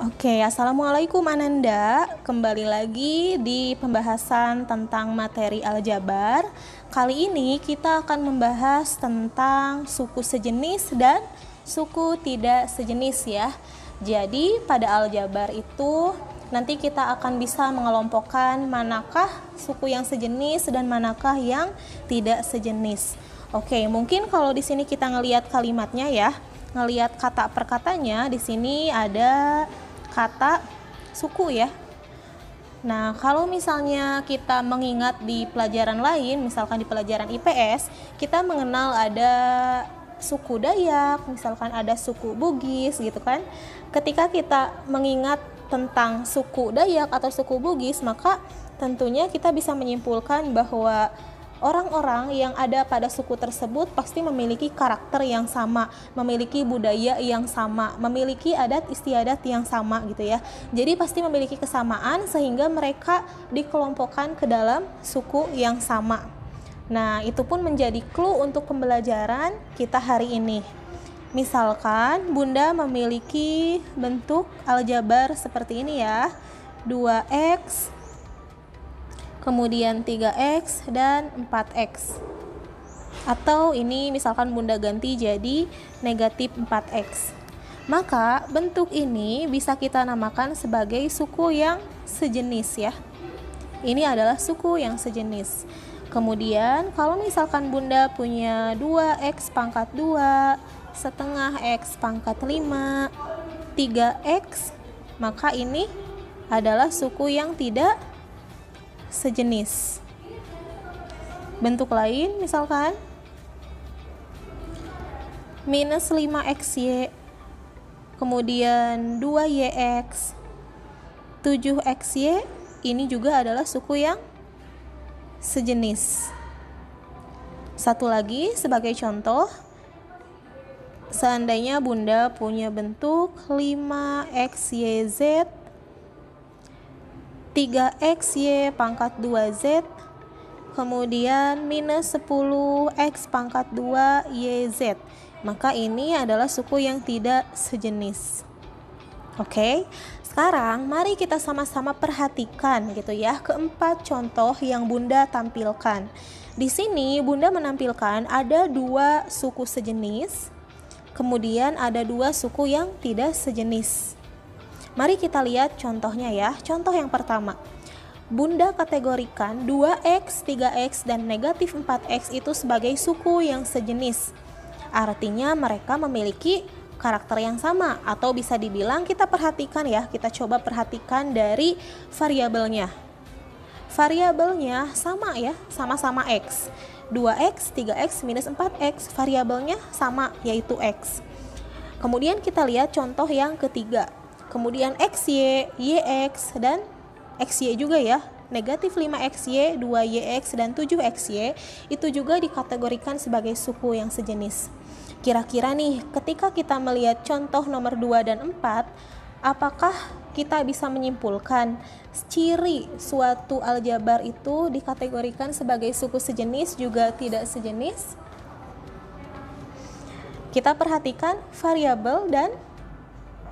Oke, Assalamualaikum Ananda. Kembali lagi di pembahasan tentang materi aljabar. Kali ini kita akan membahas tentang suku sejenis dan suku tidak sejenis ya. Jadi pada aljabar itu nanti kita akan bisa mengelompokkan manakah suku yang sejenis dan manakah yang tidak sejenis. Oke, mungkin kalau di sini kita ngelihat kalimatnya ya, ngelihat kata per katanya, di sini ada kata suku ya. Nah, kalau misalnya kita mengingat di pelajaran lain, misalkan di pelajaran IPS, kita mengenal ada suku Dayak, misalkan ada suku Bugis gitu kan. Ketika kita mengingat tentang suku Dayak atau suku Bugis, maka tentunya kita bisa menyimpulkan bahwa orang-orang yang ada pada suku tersebut pasti memiliki karakter yang sama, memiliki budaya yang sama, memiliki adat istiadat yang sama gitu ya. Jadi pasti memiliki kesamaan sehingga mereka dikelompokkan ke dalam suku yang sama. Nah, itu pun menjadi clue untuk pembelajaran kita hari ini. Misalkan Bunda memiliki bentuk aljabar seperti ini ya. 2x kemudian 3x dan 4x. Atau ini misalkan Bunda ganti jadi negatif 4x. Maka bentuk ini bisa kita namakan sebagai suku yang sejenis ya. Ini adalah suku yang sejenis. Kemudian kalau misalkan Bunda punya 2x pangkat 2, setengah x pangkat 5, 3x, maka ini adalah suku yang tidak sejenis. Bentuk lain misalkan minus 5xy, kemudian 2yx, 7xy, ini juga adalah suku yang sejenis. Satu lagi sebagai contoh, seandainya Bunda punya bentuk 5xyz, 3xy pangkat 2z, kemudian minus 10x pangkat 2yz, maka ini adalah suku yang tidak sejenis. Oke, sekarang mari kita sama-sama perhatikan gitu ya keempat contoh yang Bunda tampilkan. Di sini Bunda menampilkan ada dua suku sejenis, kemudian ada dua suku yang tidak sejenis. Mari kita lihat contohnya ya. Contoh yang pertama, Bunda kategorikan 2x, 3x, dan negatif 4x itu sebagai suku yang sejenis. Artinya mereka memiliki karakter yang sama, atau bisa dibilang kita perhatikan ya, kita coba perhatikan dari variabelnya. Variabelnya sama ya, sama-sama x. 2x, 3x, minus 4x, variabelnya sama yaitu x. Kemudian kita lihat contoh yang ketiga. Kemudian xy, yx, dan xy juga ya. Negatif 5xy, 2yx, dan 7xy itu juga dikategorikan sebagai suku yang sejenis. Kira-kira nih, ketika kita melihat contoh nomor 2 dan 4, apakah kita bisa menyimpulkan ciri suatu aljabar itu dikategorikan sebagai suku sejenis juga tidak sejenis? Kita perhatikan variabel dan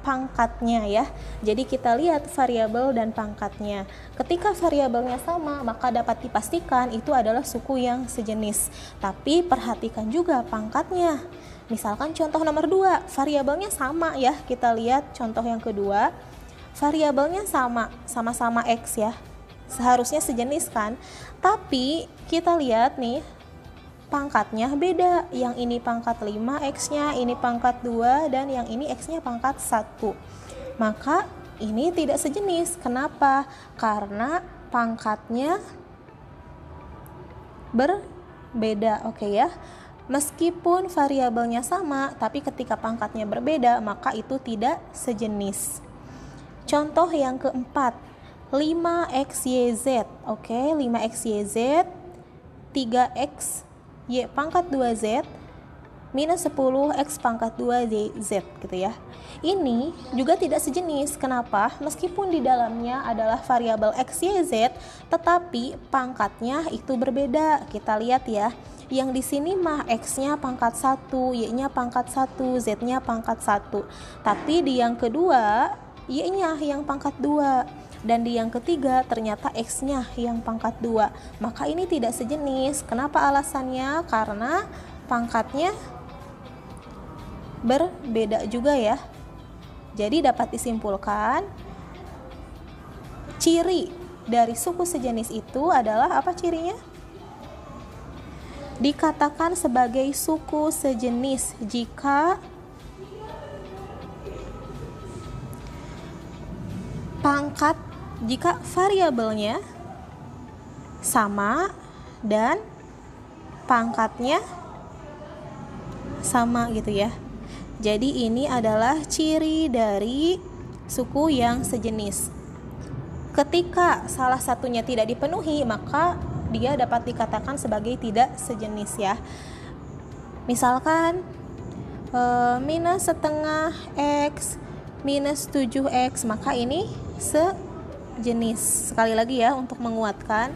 pangkatnya ya. Jadi kita lihat variabel dan pangkatnya. Ketika variabelnya sama, maka dapat dipastikan itu adalah suku yang sejenis. Tapi perhatikan juga pangkatnya. Misalkan contoh nomor 2, variabelnya sama ya. Kita lihat contoh yang kedua. Variabelnya sama, sama-sama x ya. Seharusnya sejenis kan? Tapi kita lihat nih, pangkatnya beda, yang ini pangkat 5 x-nya, ini pangkat 2, dan yang ini x-nya pangkat 1. Maka ini tidak sejenis. Kenapa? Karena pangkatnya berbeda. Oke ya. Meskipun variabelnya sama, tapi ketika pangkatnya berbeda, maka itu tidak sejenis. Contoh yang keempat, 5xyz. Oke, 5xyz, 3x y pangkat 2z, minus 10x pangkat 2z gitu ya. Ini juga tidak sejenis. Kenapa? Meskipun di dalamnya adalah variabel x, y, z, tetapi pangkatnya itu berbeda. Kita lihat ya. Yang di sini mah x-nya pangkat 1, y-nya pangkat 1, z-nya pangkat 1. Tapi di yang kedua Y-nya yang pangkat 2. Dan di yang ketiga ternyata X-nya yang pangkat 2. Maka ini tidak sejenis. Kenapa alasannya? Karena pangkatnya berbeda juga ya. Jadi dapat disimpulkan ciri dari suku sejenis itu adalah apa cirinya? Dikatakan sebagai suku sejenis jika jika variabelnya sama dan pangkatnya sama gitu ya. Jadi ini adalah ciri dari suku yang sejenis. Ketika salah satunya tidak dipenuhi, maka dia dapat dikatakan sebagai tidak sejenis ya. Misalkan minus setengah X minus 7X, maka ini sejenis. Sekali lagi ya untuk menguatkan,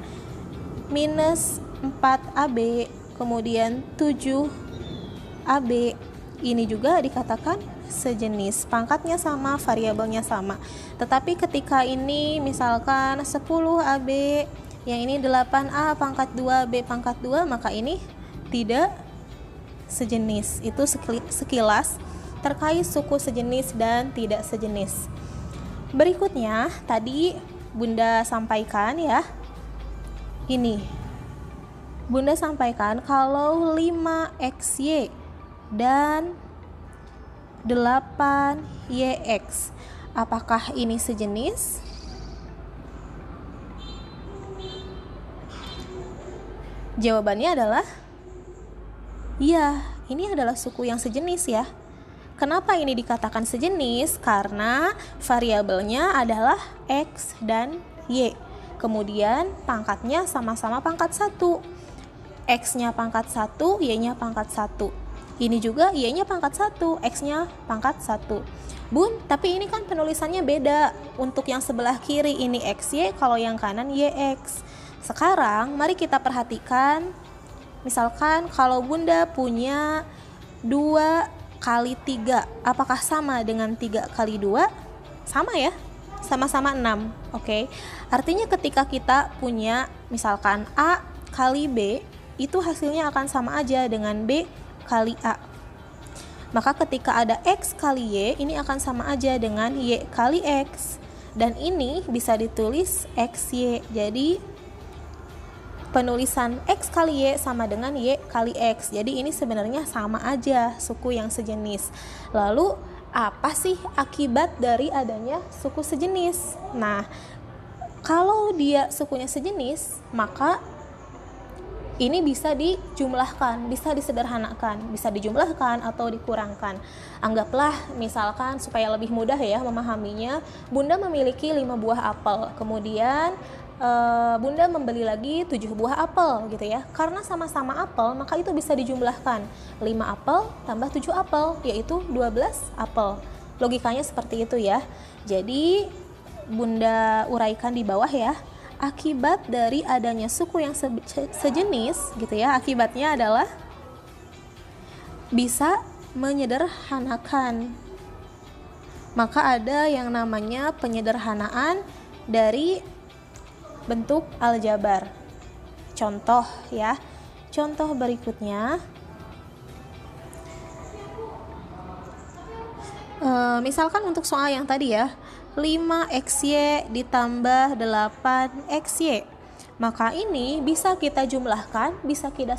minus 4AB kemudian 7AB ini juga dikatakan sejenis. Pangkatnya sama, variabelnya sama. Tetapi ketika ini misalkan 10AB, yang ini 8A pangkat 2B pangkat 2, maka ini tidak sejenis. Itu sekilas terkait suku sejenis dan tidak sejenis. Berikutnya tadi Bunda sampaikan ya. Ini Bunda sampaikan kalau 5XY dan 8YX, apakah ini sejenis? Jawabannya adalah iya, ini adalah suku yang sejenis ya. Kenapa ini dikatakan sejenis? Karena variabelnya adalah X dan Y. Kemudian pangkatnya sama-sama pangkat 1. X-nya pangkat 1, Y-nya pangkat 1. Ini juga Y-nya pangkat 1, X-nya pangkat 1. Bun, tapi ini kan penulisannya beda. Untuk yang sebelah kiri ini XY, kalau yang kanan YX. Sekarang mari kita perhatikan, misalkan kalau Bunda punya 2 kali 3, apakah sama dengan 3 kali 2? Sama ya, sama-sama 6. Oke. Artinya ketika kita punya misalkan A kali B, itu hasilnya akan sama aja dengan B kali A. Maka ketika ada X kali Y, ini akan sama aja dengan Y kali X. Dan ini bisa ditulis XY. Jadi penulisan X kali Y sama dengan Y kali X. Jadi ini sebenarnya sama aja suku yang sejenis. Lalu apa sih akibat dari adanya suku sejenis? Nah, kalau dia sukunya sejenis, maka ini bisa dijumlahkan, bisa disederhanakan, bisa dijumlahkan atau dikurangkan. Anggaplah misalkan supaya lebih mudah ya memahaminya, Bunda memiliki 5 buah apel. Kemudian Bunda membeli lagi 7 buah apel gitu ya. Karena sama-sama apel, maka itu bisa dijumlahkan. 5 apel tambah 7 apel, yaitu 12 apel. Logikanya seperti itu ya. Jadi Bunda uraikan di bawah ya. Akibat dari adanya suku yang sejenis gitu ya, akibatnya adalah bisa menyederhanakan. Maka ada yang namanya penyederhanaan dari bentuk aljabar. Contoh ya. Contoh berikutnya, misalkan untuk soal yang tadi ya, 5XY ditambah 8XY. Maka ini bisa kita jumlahkan, bisa kita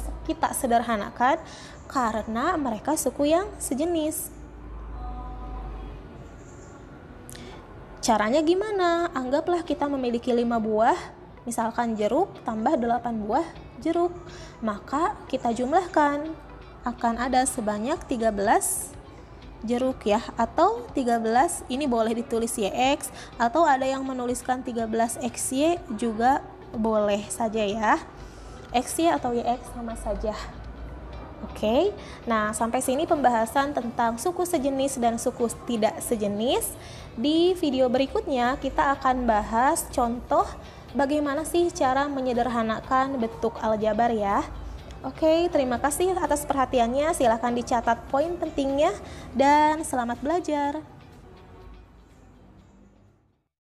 sederhanakan karena mereka suku yang sejenis. Caranya gimana? Anggaplah kita memiliki 5 buah, misalkan jeruk tambah 8 buah jeruk. Maka kita jumlahkan, akan ada sebanyak 13 jeruk ya, atau 13 ini boleh ditulis YX, atau ada yang menuliskan 13XY juga boleh saja ya. XY atau YX sama saja. Oke. Nah, sampai sini pembahasan tentang suku sejenis dan suku tidak sejenis. Di video berikutnya kita akan bahas contoh bagaimana sih cara menyederhanakan bentuk aljabar ya. Oke, terima kasih atas perhatiannya. Silakan dicatat poin pentingnya dan selamat belajar.